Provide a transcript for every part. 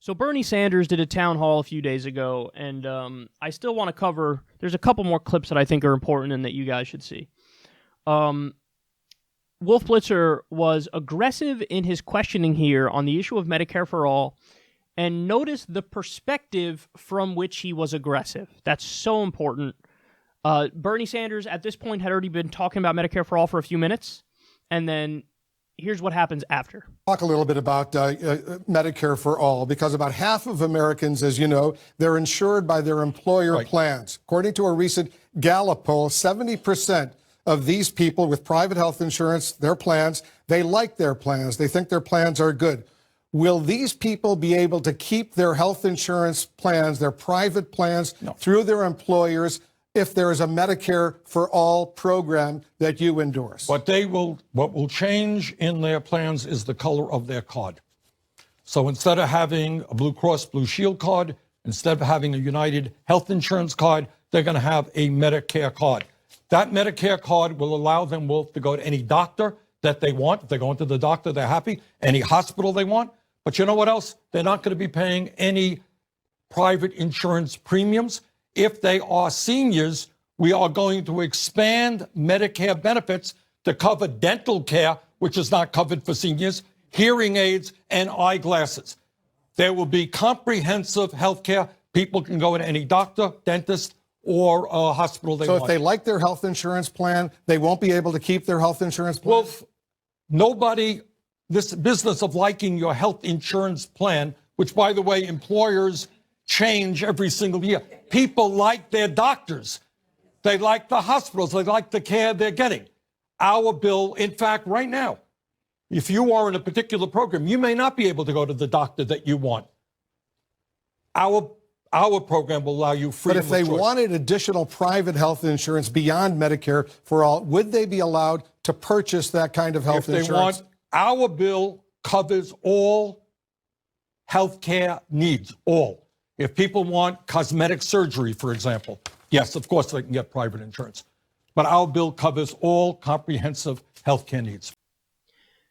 So Bernie Sanders did a town hall a few days ago, and I still want to cover, there's a couple more clips that I think are important and that you guys should see. Wolf Blitzer was aggressive in his questioning here on the issue of Medicare for all, and notice the perspective from which he was aggressive. That's so important. Bernie Sanders, at this point, had already been talking about Medicare for all for a few minutes, and then here's what happens after. Talk a little bit about Medicare for all, because about half of Americans, as you know, they're insured by their employer plans. According to a recent Gallup poll, 70% of these people with private health insurance, their plans, they like their plans. They think their plans are good. Will these people be able to keep their health insurance plans, their private plans, through their employers if there is a Medicare for all program that you endorse? What will change in their plans is the color of their card. So instead of having a Blue Cross Blue Shield card, instead of having a United Health Insurance card, they're going to have a Medicare card. That Medicare card will allow them, Wolf, to go to any doctor that they want. If they're going to the doctor, they're happy. Any hospital they want. But you know what else? They're not going to be paying any private insurance premiums. If they are seniors, we are going to expand Medicare benefits to cover dental care, which is not covered for seniors, hearing aids, and eyeglasses. There will be comprehensive health care. People can go to any doctor, dentist, or a hospital they want. So if they like their health insurance plan, they won't be able to keep their health insurance plan? Well, nobody, this business of liking your health insurance plan, which, by the way, employers change every single year. People like their doctors. They like the hospitals. They like the care they're getting. Our bill, in fact, right now, if you are in a particular program, you may not be able to go to the doctor that you want. Our program will allow you freedom of choice. But if they wanted additional private health insurance beyond Medicare for all, would they be allowed to purchase that kind of health insurance? Our bill covers all health care needs, all. If people want cosmetic surgery, for example, yes, of course they can get private insurance. But our bill covers all comprehensive health care needs.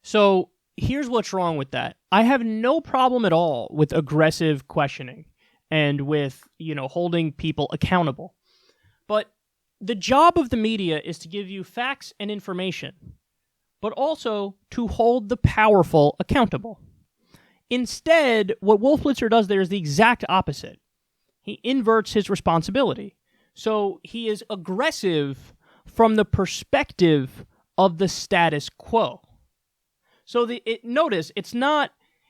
So here's what's wrong with that. I have no problem at all with aggressive questioning and with, holding people accountable. But the job of the media is to give you facts and information, but also to hold the powerful accountable. Instead, what Wolf Blitzer does there is the exact opposite. He inverts his responsibility. So he is aggressive from the perspective of the status quo. So notice,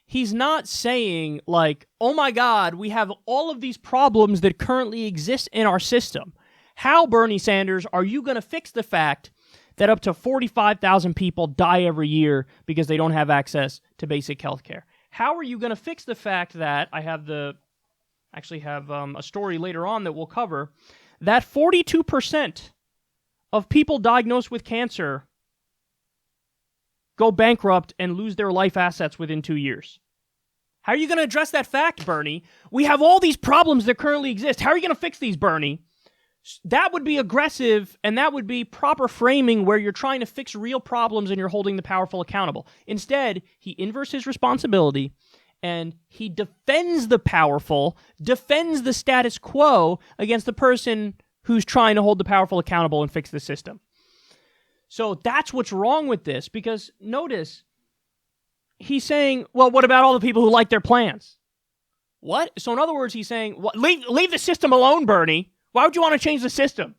he's not saying like, oh my God, we have all of these problems that currently exist in our system. How, Bernie Sanders, are you going to fix the fact that up to 45,000 people die every year because they don't have access to basic health care? How are you going to fix the fact that I have a story later on that we'll cover that 42% of people diagnosed with cancer go bankrupt and lose their life assets within 2 years? How are you going to address that fact, Bernie? We have all these problems that currently exist. How are you going to fix these, Bernie? That would be aggressive, and that would be proper framing where you're trying to fix real problems and you're holding the powerful accountable. Instead, he inverts his responsibility, and he defends the powerful, defends the status quo against the person who's trying to hold the powerful accountable and fix the system. So that's what's wrong with this, because notice, he's saying, well, what about all the people who like their plans? What? So in other words, he's saying, leave the system alone, Bernie. Why would you want to change the system?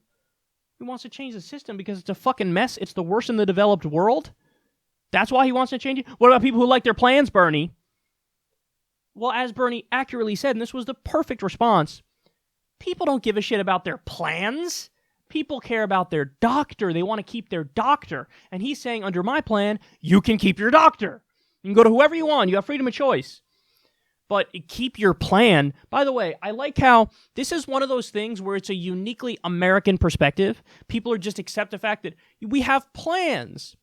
He wants to change the system because it's a fucking mess. It's the worst in the developed world. That's why he wants to change it. What about people who like their plans, Bernie? Well, as Bernie accurately said, and this was the perfect response, people don't give a shit about their plans. People care about their doctor. They want to keep their doctor. And he's saying, under my plan, you can keep your doctor. You can go to whoever you want. You have freedom of choice. But keep your plan. By the way, I like how this is one of those things where it's a uniquely American perspective. People are just accept the fact that we have plans.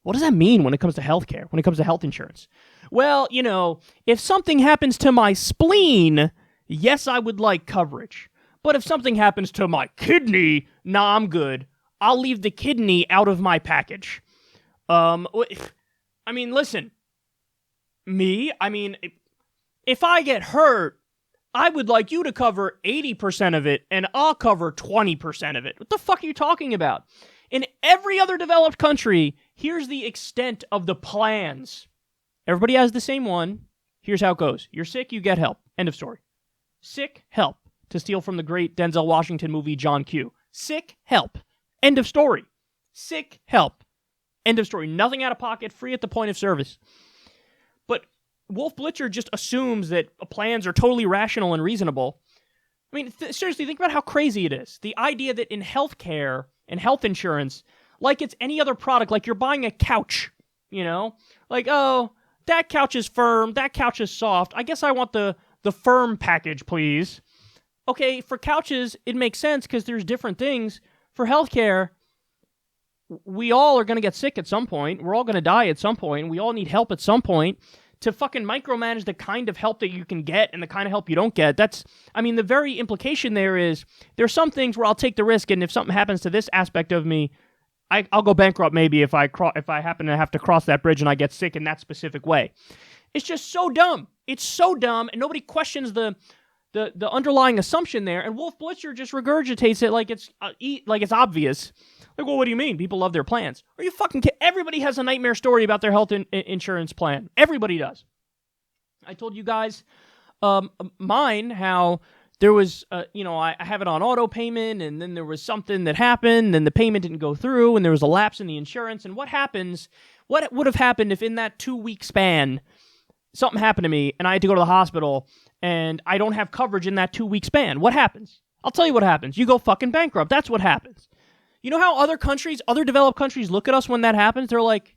What does that mean when it comes to healthcare, when it comes to health insurance? Well, if something happens to my spleen, yes, I would like coverage. But if something happens to my kidney, nah, I'm good. I'll leave the kidney out of my package. Listen. If I get hurt, I would like you to cover 80% of it, and I'll cover 20% of it. What the fuck are you talking about? In every other developed country, here's the extent of the plans. Everybody has the same one. Here's how it goes. You're sick, you get help. End of story. Sick, help. To steal from the great Denzel Washington movie John Q. Sick, help. End of story. Sick, help. End of story. Nothing out of pocket, free at the point of service. But Wolf Blitzer just assumes that plans are totally rational and reasonable. I mean, seriously, think about how crazy it is. The idea that in healthcare and health insurance, like it's any other product, like you're buying a couch, you know? Like, oh, that couch is firm, that couch is soft. I guess I want the firm package, please. Okay, for couches, it makes sense because there's different things. For healthcare, we all are going to get sick at some point. We're all going to die at some point. We all need help at some point. To fucking micromanage the kind of help that you can get and the kind of help you don't get, the very implication there is there's some things where I'll take the risk, and if something happens to this aspect of me, I'll go bankrupt maybe if I happen to have to cross that bridge and I get sick in that specific way. It's just so dumb. It's so dumb, and nobody questions the underlying assumption there. And Wolf Blitzer just regurgitates it like it's obvious. Like, well, what do you mean? People love their plans. Are you fucking kidding? Everybody has a nightmare story about their health insurance plan. Everybody does. I told you guys mine how there was, I have it on auto payment, and then there was something that happened, and the payment didn't go through, and there was a lapse in the insurance. And what would have happened if in that 2-week span something happened to me and I had to go to the hospital and I don't have coverage in that 2-week span? What happens? I'll tell you what happens. You go fucking bankrupt. That's what happens. You know how other developed countries look at us when that happens? They're like,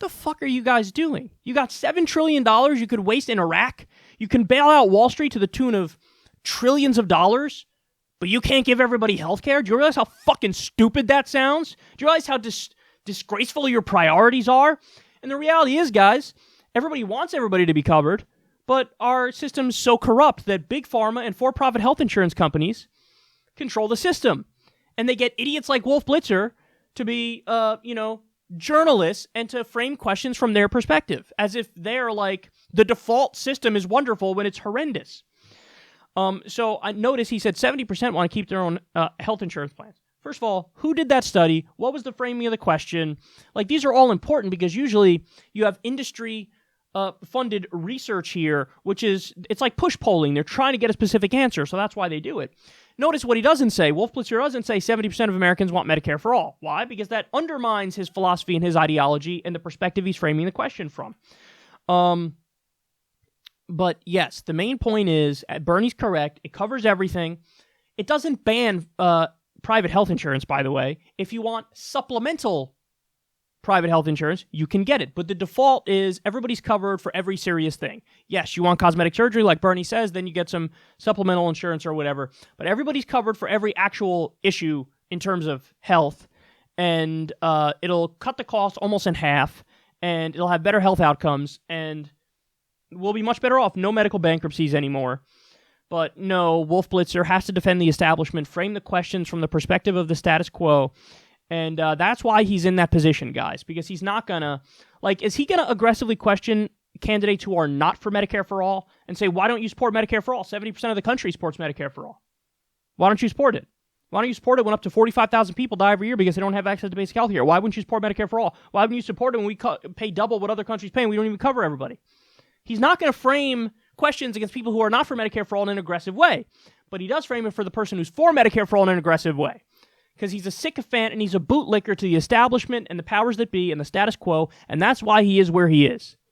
the fuck are you guys doing? You got $7 trillion you could waste in Iraq. You can bail out Wall Street to the tune of trillions of dollars, but you can't give everybody health care? Do you realize how fucking stupid that sounds? Do you realize how disgraceful your priorities are? And the reality is, guys, everybody wants everybody to be covered, but our system's so corrupt that big pharma and for-profit health insurance companies control the system. And they get idiots like Wolf Blitzer to be, journalists and to frame questions from their perspective, as if they're like, the default system is wonderful when it's horrendous. So I noticed he said 70% want to keep their own health insurance plans. First of all, who did that study? What was the framing of the question? Like, these are all important because usually you have industry funded research here, it's like push polling. They're trying to get a specific answer, so that's why they do it. Notice what he doesn't say. Wolf Blitzer doesn't say 70% of Americans want Medicare for all. Why? Because that undermines his philosophy and his ideology and the perspective he's framing the question from. But yes, the main point is, Bernie's correct. It covers everything. It doesn't ban private health insurance, by the way. If you want supplemental private health insurance, you can get it. But the default is everybody's covered for every serious thing. Yes, you want cosmetic surgery, like Bernie says, then you get some supplemental insurance or whatever. But everybody's covered for every actual issue in terms of health. And it'll cut the cost almost in half. And it'll have better health outcomes. And we'll be much better off. No medical bankruptcies anymore. But no, Wolf Blitzer has to defend the establishment, frame the questions from the perspective of the status quo. And that's why he's in that position, guys, because he's not going to, is he going to aggressively question candidates who are not for Medicare for all and say, why don't you support Medicare for all? 70% of the country supports Medicare for all. Why don't you support it? Why don't you support it when up to 45,000 people die every year because they don't have access to basic health care? Why wouldn't you support Medicare for all? Why wouldn't you support it when we pay double what other countries pay and we don't even cover everybody? He's not going to frame questions against people who are not for Medicare for all in an aggressive way, but he does frame it for the person who's for Medicare for all in an aggressive way. Because he's a sycophant and he's a bootlicker to the establishment and the powers that be and the status quo, and that's why he is where he is.